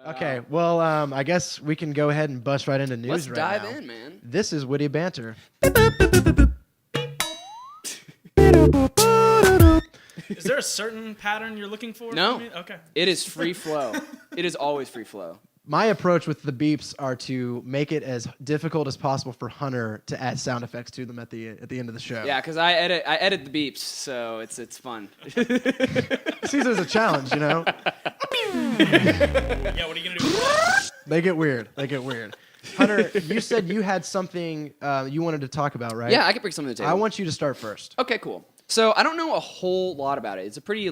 Okay, well, I guess we can go ahead and bust right into news Let's right dive now. in, man. This is Witty Banter. Is there a certain pattern you're looking for? No. from me? Okay. It is free flow. It is always free flow. My approach with the beeps are to make it as difficult as possible for Hunter to add sound effects to them at the end of the show. Yeah, because I edit the beeps, so it's fun. See, there's a challenge, you know? Yeah, what are you gonna do with that? They get weird. Hunter, you said you had something you wanted to talk about, right? Yeah, I can bring something to the table. I want you to start first. Okay, cool. So I don't know a whole lot about it. It's a pretty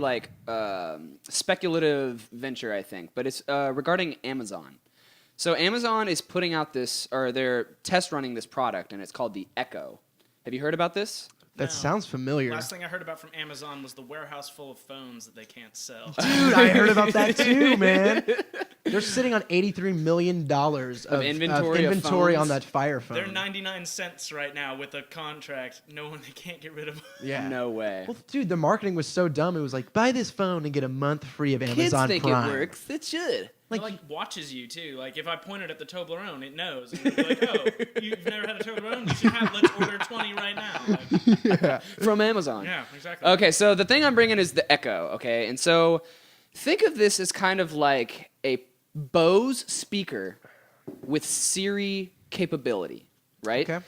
speculative venture, I think, but it's regarding Amazon. So Amazon is putting out this, or they're test running this product, and it's called the Echo. Have you heard about this? That No. sounds familiar. Last thing I heard about from Amazon was the warehouse full of phones that they can't sell. Dude, I heard about that too, man. They're sitting on $83 million of inventory of inventory on phones. that Fire phone. They're 99 cents right now with a contract. No one, they can't get rid of them. Yeah. No way. Well, dude, the marketing was so dumb. It was like, buy this phone and get a month free of Kids Amazon think Prime. it works. It should. It like watches you too. Like if I pointed at the Toblerone, it knows. And it'll be like, oh, you've never had a Toblerone? You should have. Let's order 20 right now. Like, Yeah. From Amazon. yeah, exactly. Okay, so the thing I'm bringing is the Echo, okay? And so think of this as kind of like a Bose speaker with Siri capability, right? Okay.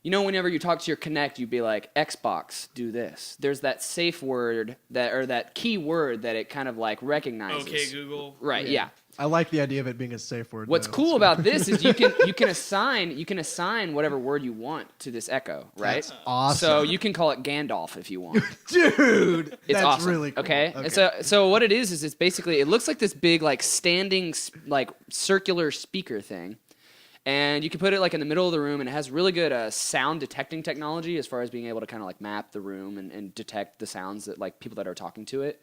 You know, whenever you talk to your Connect, you'd be like, Xbox, do this. There's that safe word, that key word that it kind of like recognizes. Okay, Google. Right, yeah. I like the idea of it being a safe word. What's though. cool about this is you can assign whatever word you want to this Echo, right? That's awesome. So you can call it Gandalf if you want. Dude, It's that's awesome. really cool. Okay. And so what it is it's basically it looks like this big like standing like circular speaker thing, and you can put it like in the middle of the room, and it has really good sound detecting technology as far as being able to kind of like map the room and detect the sounds that like people that are talking to it.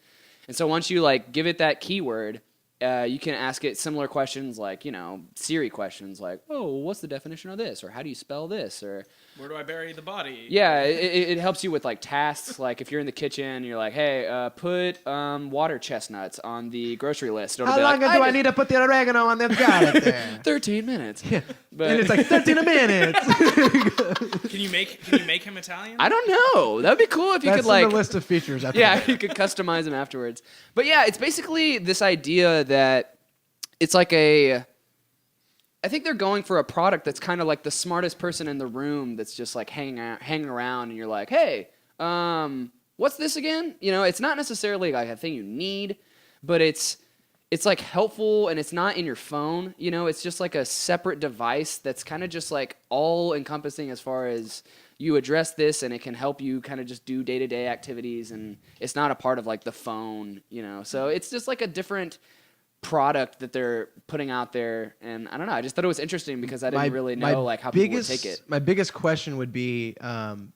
And so once you like give it that keyword, you can ask it similar questions like, you know, Siri questions like, oh, what's the definition of this? Or how do you spell this? Or Where do I bury the body? yeah, it helps you with like tasks. Like if you're in the kitchen, you're like, hey, put water chestnuts on the grocery list. It'll How be long like, do I need to put the oregano on? They've got it there. 13 minutes. Yeah. But And it's like 13 a minute. Can you make him Italian? I don't know. That'd be cool if you That's could like in the list of features. After yeah, that. you could customize them afterwards. But yeah, it's basically this idea that it's like I think they're going for a product that's kind of like the smartest person in the room that's just like hanging around, and you're like, hey, what's this again? You know, it's not necessarily like a thing you need, but it's like helpful, and it's not in your phone. You know, it's just like a separate device that's kind of just like all encompassing as far as you address this, and it can help you kind of just do day-to-day activities, and it's not a part of like the phone, you know. So it's just like a different product that they're putting out there, and I don't know. I just thought it was interesting because I didn't really know like how people would take it. My biggest question would be,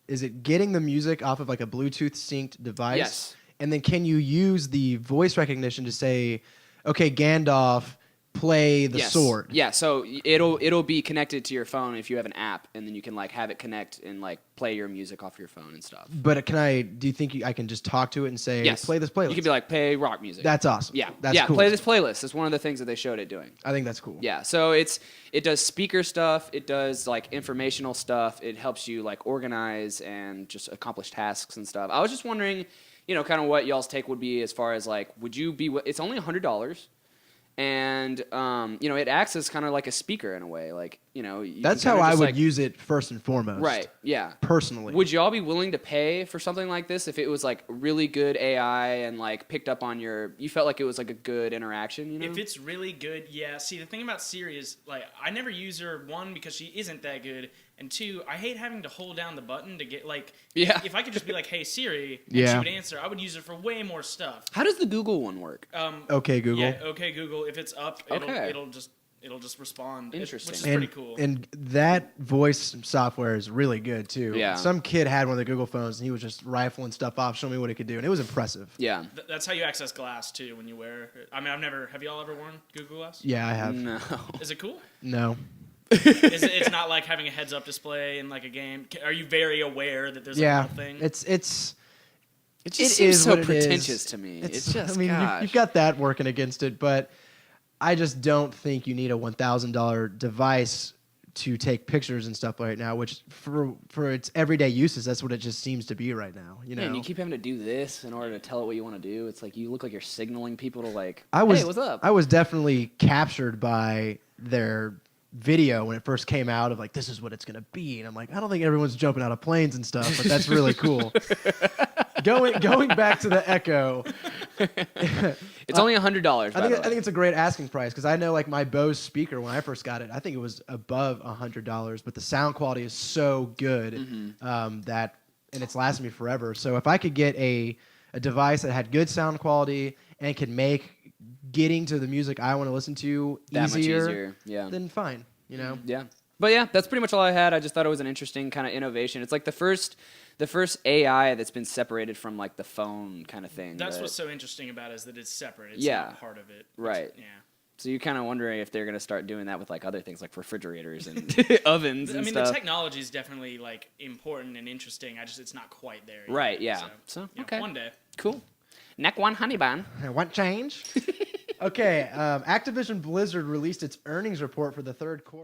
is it getting the music off of like a Bluetooth synced device? Yes. And then can you use the voice recognition to say, okay, Gandalf, play the Yes. sword? Yeah, so it'll be connected to your phone if you have an app, and then you can like have it connect and like play your music off your phone and stuff. But do you think I can just talk to it and say, Yes. play this playlist? You can be like, play rock music. That's awesome. yeah, That's yeah. cool. Play this playlist. That's one of the things that they showed it doing. I think that's cool. Yeah, so it does speaker stuff, it does like informational stuff, it helps you like organize and just accomplish tasks and stuff. I was just wondering, you know, kind of what y'all's take would be as far as like, would you be? It's only $100, and you know, it acts as kind of like a speaker in a way, like you know. That's how I would use it first and foremost. Right. Yeah. Personally. Would y'all be willing to pay for something like this if it was like really good AI and like picked up on you felt like it was like a good interaction, you know? If it's really good, yeah. See, the thing about Siri is, like, I never use her, one, because she isn't that good, and two, I hate having to hold down the button to get, like, Yeah. if I could just be like, hey, Siri, and Yeah. she would answer, I would use her for way more stuff. How does the Google one work? Okay, Google. Yeah, okay, Google. If it's up, Okay. it'll just respond. Interesting. Which is And, pretty cool. and that voice software is really good too. Yeah. Some kid had one of the Google phones and he was just rifling stuff off, showing me what it could do, and it was impressive. Yeah. That's how you access Glass, too, when you wear it. I mean, have y'all ever worn Google Glass? Yeah, I have. No. Is it cool? No. It's not like having a heads-up display in like a game. Are you very aware that there's a Yeah. real thing? It's It just it seems is so what it is. pretentious to me. It's just, I mean, gosh. you've got that working against it, but I just don't think you need a $1,000 device to take pictures and stuff right now, which for its everyday uses, that's what it just seems to be right now. You know, And you keep having to do this in order to tell it what you want to do. It's like you look like you're signaling people to like, hey, what's up? I was definitely captured by their video when it first came out of like, this is what it's gonna be, and I'm like, I don't think everyone's jumping out of planes and stuff, but that's really cool. Going back to the Echo, It's only $100. I think it's a great asking price because I know like my Bose speaker when I first got it, I think it was above $100, but the sound quality is so good that and it's lasted me forever. So if I could get a device that had good sound quality and could make getting to the music I want to listen to that much easier, easier. Yeah. then fine. You know. Yeah. But yeah, that's pretty much all I had. I just thought it was an interesting kind of innovation. It's like the first AI that's been separated from like the phone kind of thing. That's what's so interesting about it is that it's separate. It's Yeah. not part of it. Right. Yeah. So you're kind of wondering if they're going to start doing that with like other things like refrigerators and ovens and I mean, stuff. the technology is definitely like important and interesting. It's not quite there yet. Right, yeah. So, So, okay. one day. Cool. Neck one honey bun. Want change? Okay. Activision Blizzard released its earnings report for the third quarter.